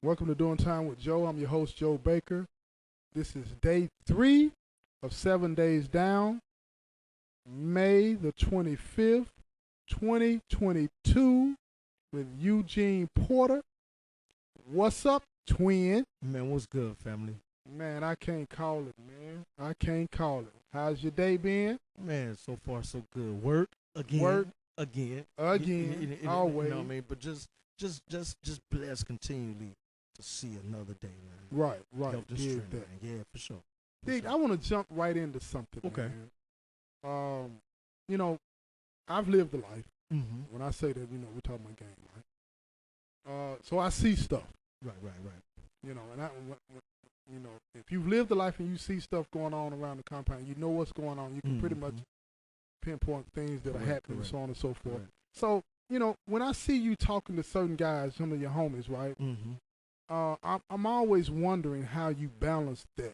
Welcome to Doing Time with Joe. I'm your host, Joe Baker. This is day 3 of 7 Days Down, May the 25th, 2022, with Eugene Porter. What's up, twin? Man, what's good, family? Man, I can't call it, man. I can't call it. How's your day been? Man, so far so good. Work again. Again. Always. Always. You know what I mean? But just blessed continually to see another day, man. Right. Health and Dig strength, that. man. Yeah, for sure. Dig, I want to jump right into something, Okay. man. You know, I've lived a life. Mm-hmm. When I say that, we're talking about game, right? So I see stuff, Right. and if you've lived a life and you see stuff going on around the compound, you know what's going on. You can pretty much pinpoint things that are happening and so on and so forth. Correct. So, when I see you talking to certain guys, some of your homies, right? Mm-hmm. I'm always wondering how you balance that.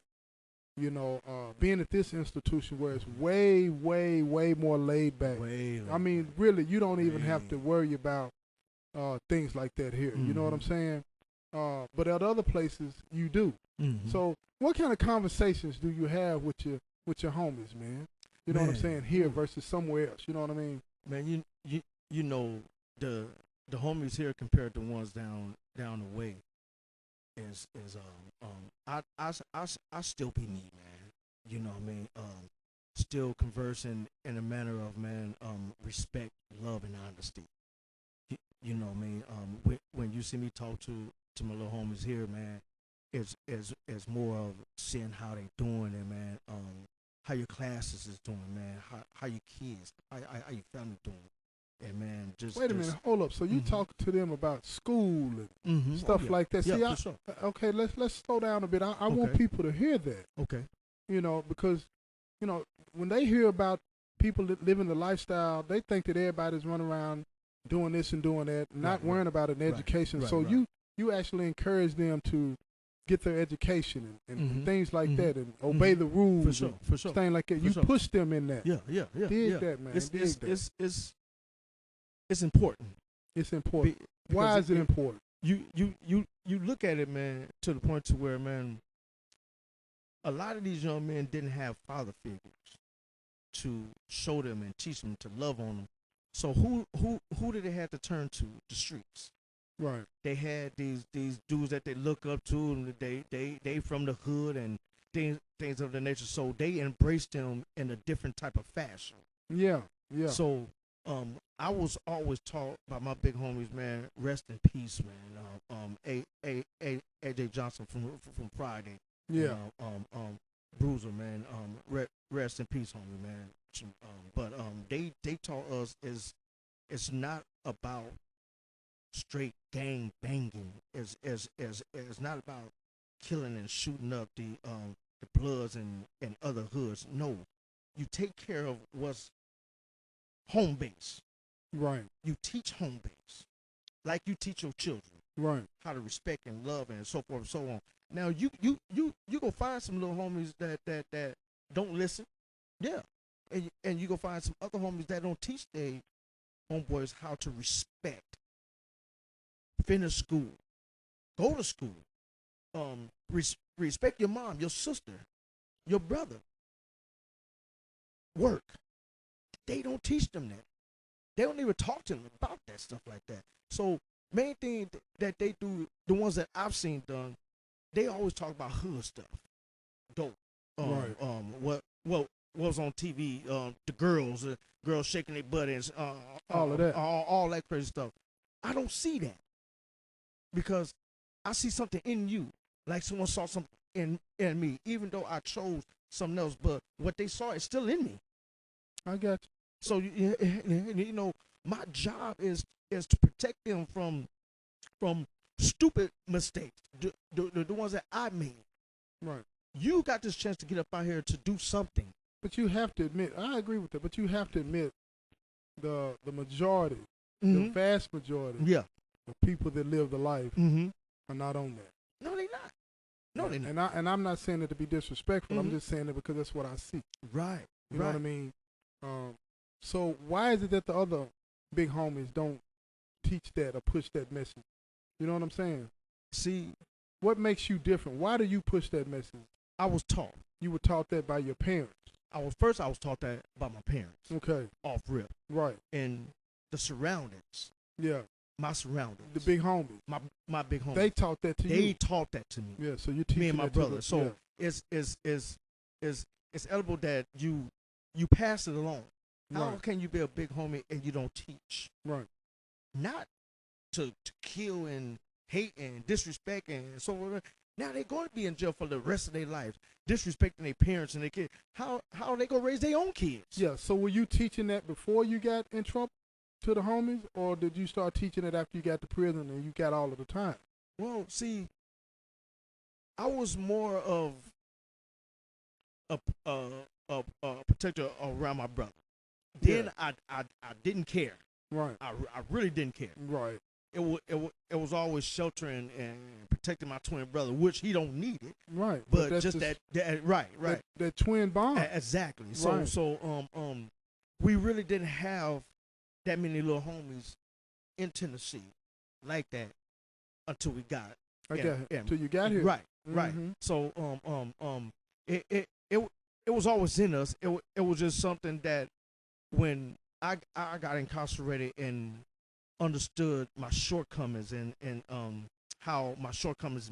Being at this institution where it's way, way, way more laid back. I mean, really, you don't even have to worry about things like that here. You know what I'm saying? But at other places, you do. Mm-hmm. So, what kind of conversations do you have with your homies, man? You know what I'm saying? Here versus somewhere else. You know what I mean? Man, you know the homies here compared to ones down the way is I still be me, man. You know what I mean? Still conversing in a manner of respect, love, and honesty. You know what I mean? When you see me talk to my little homies here, man, it's more of seeing how they doing and man, how your classes is doing, man, how your kids, how your family doing. And man, Wait a minute, hold up. So you talk to them about school and stuff like that. Yeah, See, for sure. Okay, let's slow down a bit. I want Okay. people to hear that. Okay. Because when they hear about people that living the lifestyle, they think that everybody's running around doing this and doing that, not worrying about an education. So you actually encourage them to get their education and things like that, and obey the rules. For sure. Things like that. For You sure. push them in that. Yeah. Dig that, man. Dig that. It's important. It's important. Because Why is it important? You look at it, man, to the point to where, man, a lot of these young men didn't have father figures to show them and teach them to love on them. So who did they have to turn to? The streets. Right. They had these dudes that they look up to, and they from the hood and things of the nature. So they embraced them in a different type of fashion. Yeah. So I was always taught by my big homies, man. Rest in peace, man. AJ Johnson from Friday. Yeah. Bruiser, man. Rest in peace, homie, man. But they taught us it's not about straight gang banging. It's not about killing and shooting up the Bloods and other hoods. No, you take care of what's home base. Right. You teach home base, like you teach your children. Right. How to respect and love and so forth and so on. Now you go find some little homies that don't listen. Yeah. And you go find some other homies that don't teach their homeboys how to respect. Finish school. Go to school. Respect your mom, your sister, your brother. Work. They don't teach them that. They don't even talk to them about that stuff like that. So main thing that they do, the ones that I've seen done, they always talk about hood stuff. Dope. Right. What was on TV, the girls shaking their butt and All of that. all that crazy stuff. I don't see that. Because I see something in you. Like someone saw something in me, even though I chose something else, but what they saw is still in me. I got you. So my job is to protect them from stupid mistakes, the ones that I made. Right. You got this chance to get up out here to do something. But you have to admit, I agree with that, but you have to admit the majority, Mm-hmm. the vast majority Yeah. of people that live the life Mm-hmm. are not on that. No, they not. No, they not. And I'm not saying it to be disrespectful. I'm Mhm. just saying it because that's what I see. Right. You know what I mean? So why is it that the other big homies don't teach that or push that message? You know what I'm saying? See, what makes you different? Why do you push that message? I was taught. You were taught that by your parents. I was taught that by my parents. Okay. Off rip. Right. And the surroundings. Yeah. My surroundings. The big homies. My big homies. They taught that to you. They taught that to me. Yeah. So you teach me and my brother. So it's eligible that you pass it along. How can you be a big homie and you don't teach? Right. Not to kill and hate and disrespect and so on. Now they're going to be in jail for the rest of their lives, disrespecting their parents and their kids. How are they going to raise their own kids? Yeah. So were you teaching that before you got in trouble to the homies, or did you start teaching it after you got to prison and you got all of the time? Well, see, I was more of a protector around my brother. Then I didn't care. Right. I really didn't care. Right. It was always sheltering and protecting my twin brother, which he don't need it. Right. But just that right. That twin bond. Exactly. Right. So we really didn't have that many little homies in Tennessee like that until we got until you got here. Right. Right. So it was always in us. It was just something that when I got incarcerated and understood my shortcomings and how my shortcomings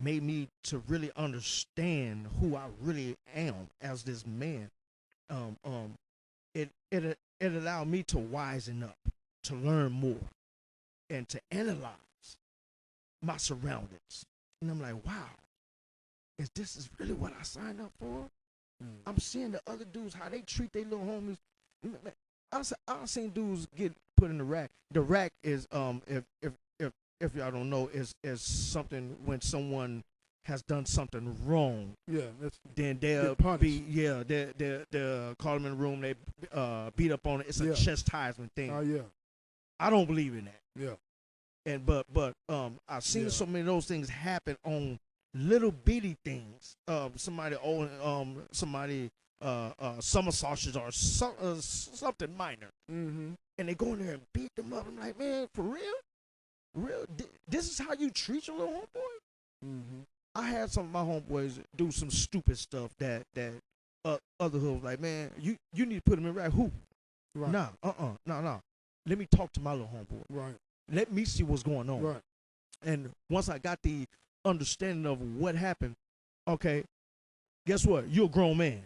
made me to really understand who I really am as this man. It allowed me to wisen up, to learn more, and to analyze my surroundings. And I'm like, wow, this is really what I signed up for? I'm seeing the other dudes, how they treat their little homies. I've seen dudes get put in the rack. The rack is if y'all don't know is something when someone has done something wrong. Yeah, then they'll be they'll call them in the room. They beat up on it. It's a chastisement thing. Oh yeah. I don't believe in that. Yeah. And but I've seen so many of those things happen on little bitty things. Somebody summer sausage or something minor. And they go in there and beat them up. I'm like, man, for real? This is how you treat your little homeboy? I had some of my homeboys do some stupid stuff that other hoods like, man, you need to put him in rack. Who? Right. No. Let me talk to my little homeboy. Right. Let me see what's going on. Right. And once I got the understanding of what happened, okay, guess what? You're a grown man.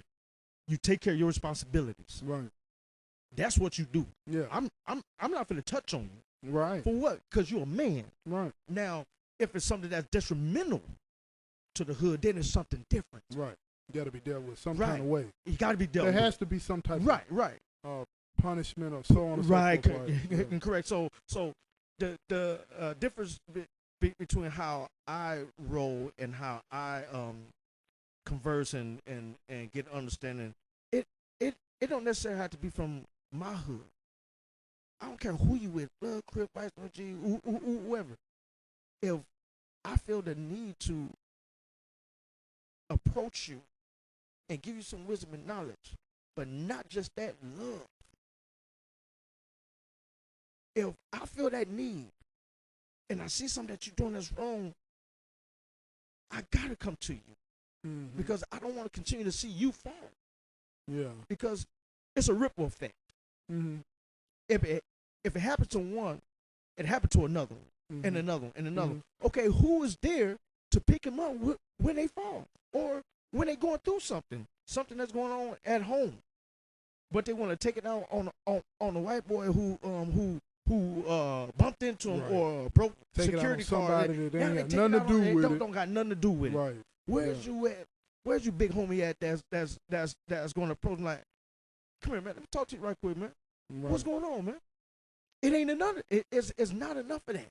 You take care of your responsibilities. Right. That's what you do. Yeah. I'm not gonna touch on you. Right. For what? Because you're a man. Right. Now, if it's something that's detrimental to the hood, then it's something different. Right. You got to be dealt with some kind of way. You got to be dealt with. There has to be some type of punishment or so on and so forth. Right. Correct. So the difference between how I roll and how I converse and get understanding, it don't necessarily have to be from my hood. I don't care who you with, Blood, Crip, Vice, G, whoever. If I feel the need to approach you and give you some wisdom and knowledge, but not just that, love. If I feel that need and I see something that you're doing that's wrong, I gotta come to you because I don't want to continue to see you fall. Yeah. Because it's a ripple effect. If it happens to one, it happened to another one, and another one, and another one. Okay, who is there to pick them up when they fall or when they're going through something that's going on at home, but they want to take it out on the white boy who bumped into him or broke security card. Nothing to do with it. Don't got nothing to do with it. Right. Where's you at? Where's your big homie at? That's going to approach him like, come here, man. Let me talk to you right quick, man. Right. What's going on, man? It ain't enough. It's not enough of that.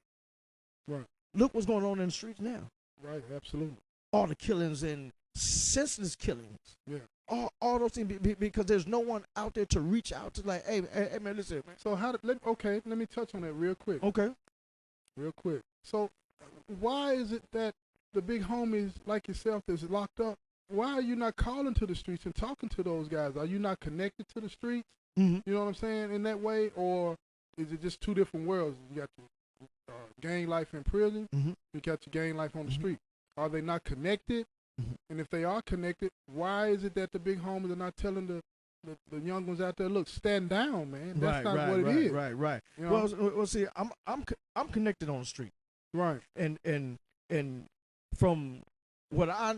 Right. Look what's going on in the streets now. Right. Absolutely. All the killings and senseless killings. Yeah. All those things because there's no one out there to reach out to like, hey man, listen, man. So let me touch on that real quick. Okay. Real quick. So why is it that the big homies like yourself that's locked up, why are you not calling to the streets and talking to those guys? Are you not connected to the streets? You know what I'm saying? In that way, or is it just two different worlds? You got gang life in prison. Mm-hmm. You got your gang life on the Mm-hmm. street. Are they not connected? Mm-hmm. And if they are connected, why is it that the big homies are not telling the young ones out there, look, stand down, man? That's not what it is. Right. You know? Well, see, I'm connected on the street, Right. and from what I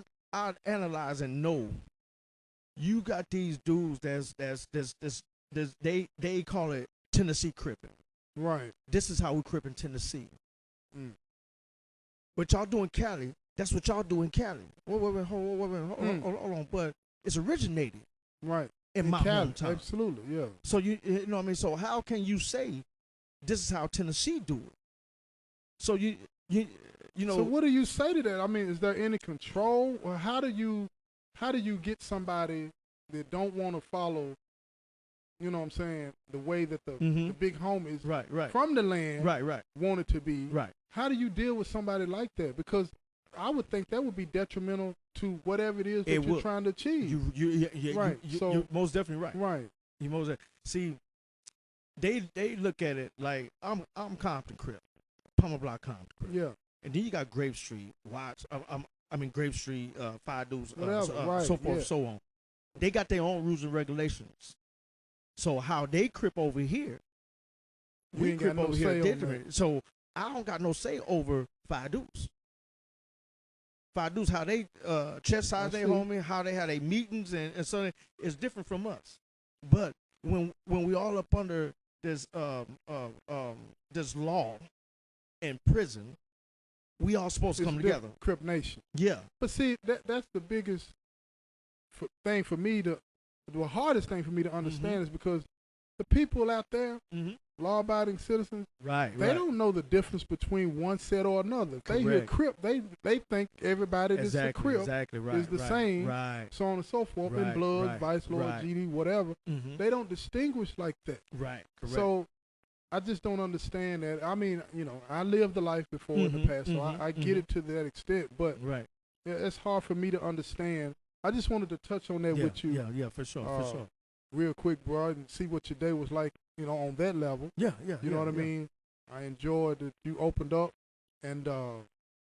analyze and know, you got these dudes that's they call it Tennessee cripping. Right. This is how we crip in Tennessee. Mm. What y'all do in Cali, that's what y'all do in Cali. Wait, hold on. But it's originated Right. in my Cali, hometown. absolutely, yeah. So you know what I mean? So how can you say this is how Tennessee do it? So you know. So what do you say to that? I mean, is there any control, or how do you get somebody that don't want to follow, you know what I'm saying, the way that the big homies right from the land right want it to be? right. How do you deal with somebody like that? Because I would think that would be detrimental to whatever it is that you're trying to achieve. Right. You're most definitely right. Right. You most see, they look at it like I'm Compton Crip, Palmer Block Compton Crip. Yeah. And then you got Grape Street, Watts. I mean Grape Street, Five Dudes, Right, so forth, yeah. so on. They got their own rules and regulations. So how they crip over here, You we ain't crip got no over say here on different. So I don't got no say over Five Dudes. Five Dudes, how they chastise their homie, how they have their meetings and so it's different from us. But when we all up under this this law in prison, we all supposed to come together. Crip Nation. Yeah. But see, that's the biggest thing for me the hardest thing for me to understand is because the people out there, law-abiding citizens, they don't know the difference between one set or another. They hear Crip, they think everybody that's a Crip is the same, so on and so forth, in Blood, Vice Lord, GD, whatever. They don't distinguish like that. Right. Correct. So I just don't understand that. I mean, you know, I lived the life before in the past, so I get it to that extent, but it's hard for me to understand. I just wanted to touch on that with you. Yeah, for sure. Real quick, bro, and see what your day was like, you know, on that level. You know what I mean? I enjoyed that you opened up, and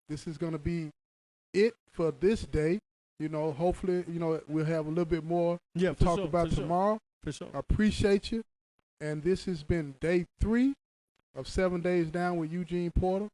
this is going to be it for this day. You know, hopefully, you know, we'll have a little bit more to talk about tomorrow. For sure. I appreciate you. And this has been day 3 of 7 Days Down with Eugene Porter.